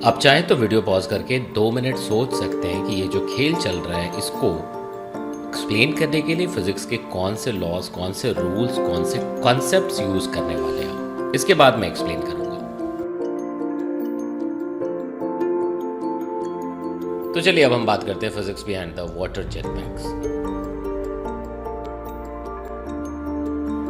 आप चाहें तो वीडियो पॉज करके 2 मिनट सोच सकते हैं कि ये जो खेल चल रहा है इसको एक्सप्लेन करने के लिए फिजिक्स के कौन से लॉज, कौन से रूल्स, कौन से कॉन्सेप्ट्स यूज करने वाले हैं। इसके बाद मैं एक्सप्लेन करूंगा। तो चलिए अब हम बात करते हैं physics behind the water jet PACS.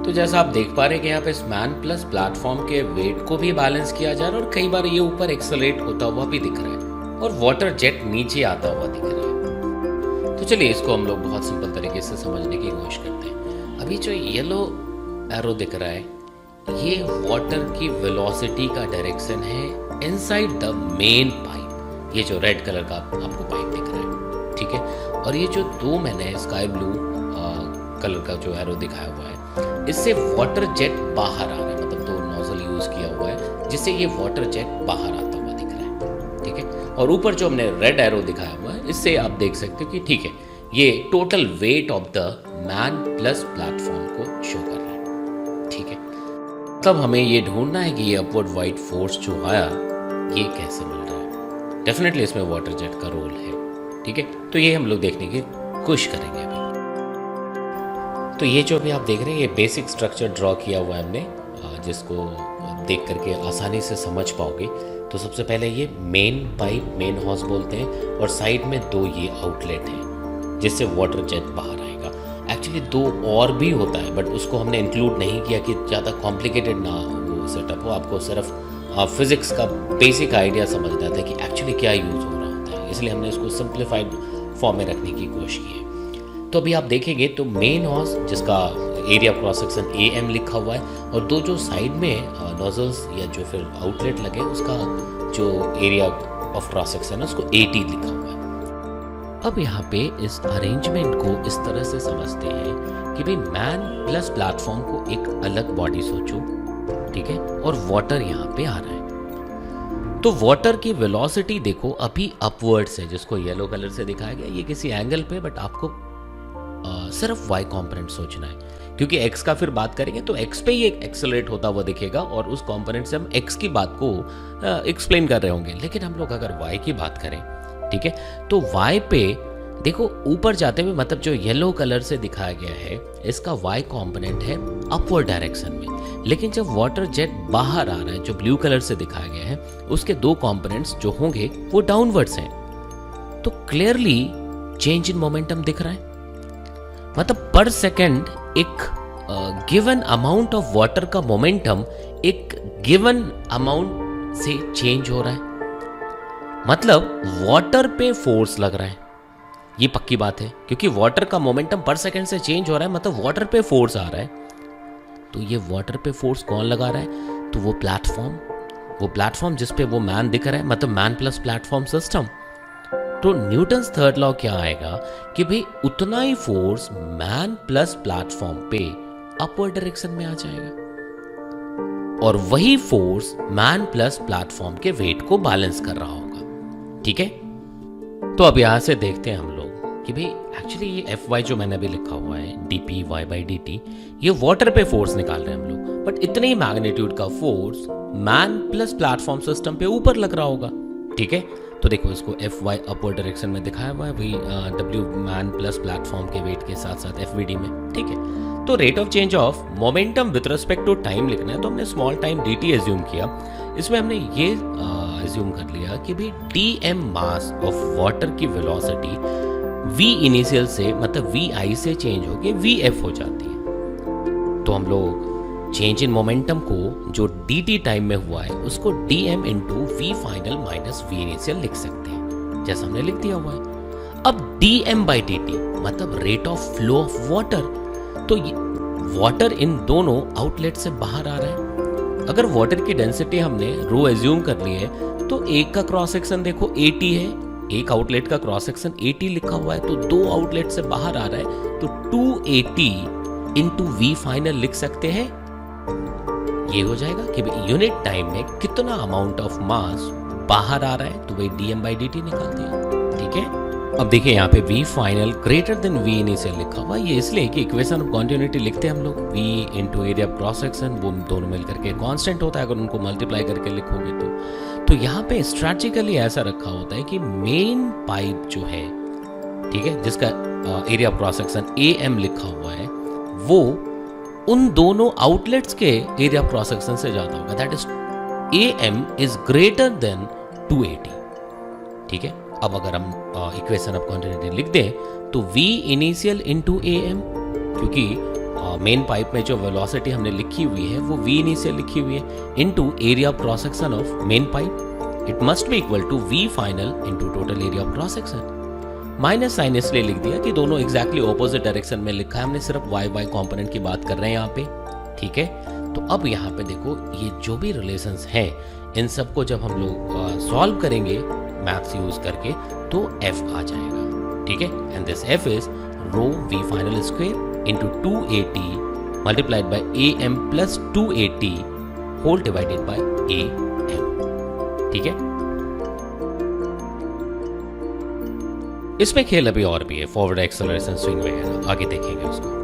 तो जैसा आप देख पा रहे हैं कि यहाँ पे इस मैन प्लस प्लेटफॉर्म के वेट को भी बैलेंस किया जा रहा है और कई बार ये ऊपर एक्सेलरेट होता हुआ भी दिख रहा है और वाटर जेट नीचे आता हुआ दिख रहा है। तो चलिए इसको हम लोग बहुत सिंपल तरीके से समझने की कोशिश करते हैं। अभी जो येलो एरो दिख रहा है ये वाटर की वेलोसिटी का डायरेक्शन है इनसाइड द मेन पाइप। ये जो रेड कलर का आपको पाइप दिख रहा है, ठीक है। और ये जो दो मैंने स्काई ब्लू कलर का जो एरो दिखाया हुआ है इससे वाटर जेट बाहर आ रहा है, मतलब दो नोजल यूज किया हुआ है जिससे ये वाटर जेट बाहर आता हुआ दिख रहा है, ठीक है। और ऊपर जो हमने रेड एरो दिखाया हुआ है इससे आप देख सकते हो कि ठीक है ये total weight of the man plus platform को शो कर रहा है, ठीक है। तब हमें ये ढूंढना है कि ये अपवर्ड वाइट फोर्स जो आया ये कैसे मिल रहा है। डेफिनेटली इसमें वाटर जेट का रोल है, ठीक है। तो ये हम लोग देखने की कोशिश करेंगे अभी। तो ये जो अभी आप देख रहे हैं ये बेसिक स्ट्रक्चर ड्रॉ किया हुआ है हमने, जिसको देख करके आसानी से समझ पाओगे। तो सबसे पहले ये मेन पाइप, मेन हॉस बोलते हैं, और साइड में दो ये आउटलेट हैं जिससे वाटर जेट बाहर आएगा। एक्चुअली दो और भी होता है बट उसको हमने इंक्लूड नहीं किया कि ज़्यादा कॉम्प्लिकेटेड ना वो सेटअप हो, आपको सिर्फ फिजिक्स का बेसिक आइडिया समझना था कि एक्चुअली क्या यूज़ हो रहा होता है, इसलिए हमने इसको सिंप्लीफाइड फॉर्म में रखने की कोशिश की है। तो अभी आप देखेंगे तो मेन हॉस जिसका area of cross section AM लिखा हुआ है और दो जो साइड में नोजल्स या जो फिर आउटलेट लगे उसका जो एरिया ऑफ क्रॉस सेक्शन है उसको AT लिखा हुआ है। अब यहाँ पे इस अरेंजमेंट को इस तरह से समझते हैं कि भाई मैन प्लस प्लेटफॉर्म को एक अलग बॉडी सोचो, ठीक है, और वाटर यहाँ पे आ रहा है। तो वाटर की वेलोसिटी देखो अभी अपवर्ड्स है, जिसको येलो कलर से दिखाया गया। ये किसी एंगल पे बट आपको सिर्फ y कंपोनेंट सोचना है, क्योंकि x का फिर बात करेंगे तो x पे ही एक एक्सेलरेट होता हुआ दिखेगा और उस कंपोनेंट से हम x की बात को एक्सप्लेन कर रहे होंगे। लेकिन हम लोग अगर y की बात करें, ठीक है, तो y पे देखो ऊपर जाते हुए, मतलब जो येलो कलर से दिखाया गया है इसका y कंपोनेंट है अपवर्ड डायरेक्शन में। लेकिन जब वाटर जेट बाहर आ रहा है जो ब्लू कलर से दिखाया गया है उसके दो कंपोनेंट्स जो होंगे वो डाउनवर्ड्स हैं। तो क्लियरली चेंज इन मोमेंटम दिख रहा है, मतलब पर सेकेंड एक गिवन अमाउंट ऑफ वाटर का मोमेंटम एक गिवन अमाउंट से चेंज हो रहा है, मतलब वाटर पे फोर्स लग रहा है। ये पक्की बात है क्योंकि वाटर का मोमेंटम पर सेकेंड से चेंज हो रहा है, मतलब वाटर पे फोर्स आ रहा है। तो ये वाटर पे फोर्स कौन लगा रहा है? तो वो प्लेटफॉर्म जिस पे वो मैन दिख रहा है, मतलब मैन प्लस प्लेटफॉर्म सिस्टम। तो न्यूटन्स थर्ड लॉ क्या आएगा कि भाई उतना ही फोर्स मैन प्लस प्लेटफॉर्म पे अपवर्ड डायरेक्शन में आ जाएगा और वही फोर्स मैन प्लस प्लेटफॉर्म के वेट को बैलेंस कर रहा होगा, ठीक है। तो अब यहां से देखते हैं हम लोग कि भाई एक्चुअली ये Fy जो मैंने अभी लिखा हुआ है dp y/dt, ये वाटर पे फोर्स निकाल रहे हैं हम लोग, बट इतने ही मैग्नीट्यूड का force man plus platform system पे ऊपर लग रहा होगा, ठीक है। तो देखो इसको Fy अपवर्ड डायरेक्शन में दिखाया हुआ है, वही W मैन प्लस प्लेटफॉर्म के वेट के साथ साथ FVD में, ठीक है। तो rate of change of momentum with respect to time लिखना है तो हमने स्मॉल टाइम dt एज्यूम किया। इसमें हमने ये एज्यूम कर लिया कि भाई dm मास ऑफ वाटर की वेलोसिटी v इनिशियल से, मतलब vi से चेंज होके vf हो जाती है। तो हम लोग चेंज इन मोमेंटम को जो dt टाइम में हुआ है उसको dm into v final minus v initial लिख सकते हैं, जैसा हमने लिख दिया हुआ है। अब dm/dt मतलब rate of flow of water, तो वाटर इन दोनों आउटलेट से बाहर आ रहा है। अगर वाटर की डेंसिटी हमने रो एज्यूम कर ली है तो एक का क्रॉस सेक्शन देखो 80 है, एक आउटलेट का क्रॉस सेक्शन 80 लिखा हुआ है, तो दो आउटलेट से बाहर आ रहा है तो 280 इंटू v फाइनल लिख सकते हैं। ये हो जाएगा कि यूनिट टाइम में कितना अमाउंट ऑफ मास बाहर आ रहा है, तो वही dm/dt निकाल दिया, ठीक है। अब देखिए यहाँ पे v final greater than v initial लिखा हुआ, ये इसलिए कि इक्वेशन ऑफ कॉन्टिन्यूटी लिखते हैं हम लोग v into area cross section, वो दोनों मिल करके कांस्टेंट होता है अगर उनको मल्टीप्लाई करके लिखोगे तो यहाँ पे स्ट्रैटेजिकली ऐसा रखा होता है कि मेन पाइप जो है, ठीक है, जिसका area cross section A M लिखा हुआ है, वो उन दोनों आउटलेट्स के एरिया क्रॉस सेक्शन से ज़्यादा होगा, that is A M is greater than 280, ठीक है। अब अगर हम इक्वेशन ऑफ कॉन्टिन्यूटी लिख दें तो v initial into A M, क्योंकि मेन पाइप में जो वेलोसिटी हमने लिखी हुई है वो v इनिशियल लिखी हुई है, into area of cross section of main pipe, it must be equal to v final into total area of cross section. Minus sign इसलिए लिख दिया कि दोनों एग्जैक्टली ऑपोजिट डायरेक्शन में लिखा है, हमने सिर्फ वाई वाई कॉम्पोनेंट की बात कर रहे हैं यहाँ पे, ठीक है। तो अब यहाँ पे देखो ये जो भी रिलेशंस हैं इन सबको जब हम लोग सॉल्व करेंगे मैथ्स यूज करके तो f आ जाएगा, ठीक है। And this f is rho v final square into 280 multiplied by A M plus 280 whole divided by A M, ठीक है। इसमें खेल अभी और भी है, फॉरवर्ड एक्सेलरेशन, स्विंग वगैरह, आगे देखेंगे उसको।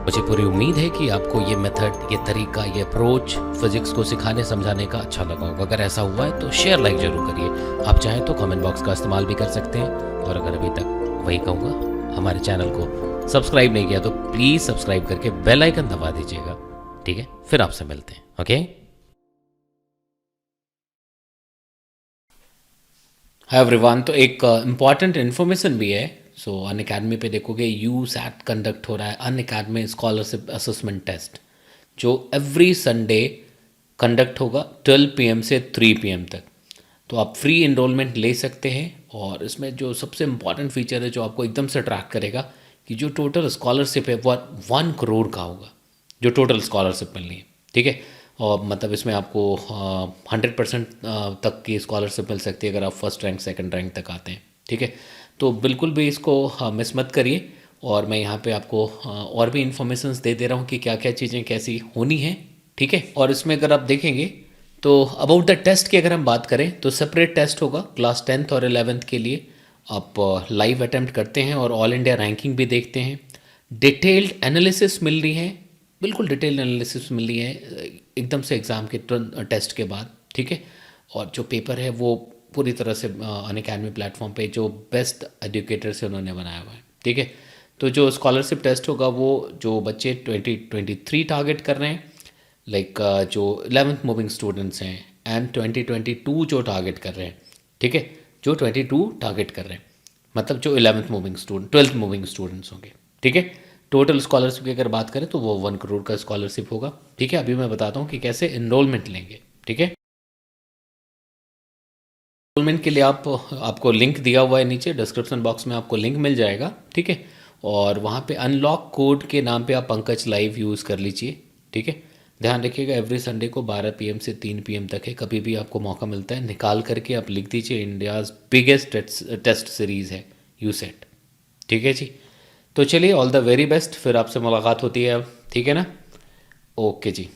मुझे पूरी उम्मीद है कि आपको ये मेथड, ये तरीका, ये अप्रोच फिजिक्स को सिखाने समझाने का अच्छा लगा होगा। अगर ऐसा हुआ है तो शेयर लाइक जरूर करिए। आप चाहें तो कमेंट बॉक्स का इस्तेमाल भी कर सकते हैं, और अगर अभी तक वही कहूँगा हमारे चैनल को सब्सक्राइब नहीं किया तो प्लीज़ सब्सक्राइब करके बेल आइकन दबा दीजिएगा, ठीक है। फिर आपसे मिलते हैं, ओके। हाय एवरीवन, तो एक इम्पॉर्टेंट इन्फॉर्मेशन भी है। सो अन अकेडमी पे देखोगे यू सैट कंडक्ट हो रहा है, अन अकेडमी स्कॉलरशिप असेसमेंट टेस्ट, जो एवरी संडे कंडक्ट होगा 12 PM से 3 PM तक। तो आप फ्री इनरोलमेंट ले सकते हैं, और इसमें जो सबसे इम्पॉर्टेंट फीचर है जो आपको एकदम से अट्रैक्ट करेगा कि जो टोटल स्कॉलरशिप है वो 1 करोड़ का होगा, जो टोटल स्कॉलरशिप मिलनी है, ठीक है। और मतलब इसमें आपको 100% तक की स्कॉलरशिप मिल सकती है अगर आप फर्स्ट रैंक सेकंड रैंक तक आते हैं, ठीक है। तो बिल्कुल भी इसको मिस मत करिए, और मैं यहाँ पे आपको और भी इन्फॉर्मेशंस दे दे रहा हूँ कि क्या क्या चीज़ें कैसी होनी है, ठीक है। और इसमें अगर आप देखेंगे तो अबाउट द टेस्ट की अगर हम बात करें तो सेपरेट टेस्ट होगा क्लास 10th और 11th के लिए। आप लाइव अटैम्प्ट करते हैं और ऑल इंडिया रैंकिंग भी देखते हैं। डिटेल्ड एनालिसिस मिल रही है, बिल्कुल डिटेल्ड एनालिसिस मिल रही है एकदम से एग्ज़ाम के टेस्ट के बाद, ठीक है। और जो पेपर है वो पूरी तरह से अन अकेडमी प्लेटफॉर्म पे जो बेस्ट एजुकेटर से उन्होंने बनाया हुआ है, ठीक है। तो जो स्कॉलरशिप टेस्ट होगा वो जो बच्चे 2023 टारगेट कर रहे हैं, लाइक जो 11th मूविंग स्टूडेंट्स हैं, एंड 2022 जो टारगेट कर रहे हैं, ठीक है, जो 22 टारगेट कर रहे हैं, मतलब जो 11th moving student 12th moving students होंगे, ठीक है। टोटल स्कॉलरशिप की अगर बात करें तो वो 1 करोड़ का स्कॉलरशिप होगा, ठीक है। अभी मैं बताता हूँ कि कैसे इनरोलमेंट लेंगे, ठीक है। इनरोलमेंट के लिए आपको लिंक दिया हुआ है नीचे डिस्क्रिप्शन बॉक्स में, आपको लिंक मिल जाएगा, ठीक है। और वहाँ पे अनलॉक कोड के नाम पे आप पंकज लाइव यूज़ कर लीजिए, ठीक है। ध्यान रखिएगा एवरी संडे को 12 PM से 3 PM तक है, कभी भी आपको मौका मिलता है निकाल करके आप लिख दीजिए। इंडियाज़ बिगेस्ट टेस्ट सीरीज़ है यू सेट, ठीक है जी। तो चलिए ऑल द वेरी बेस्ट, फिर आपसे मुलाकात होती है अब, ठीक है ना। ओके जी।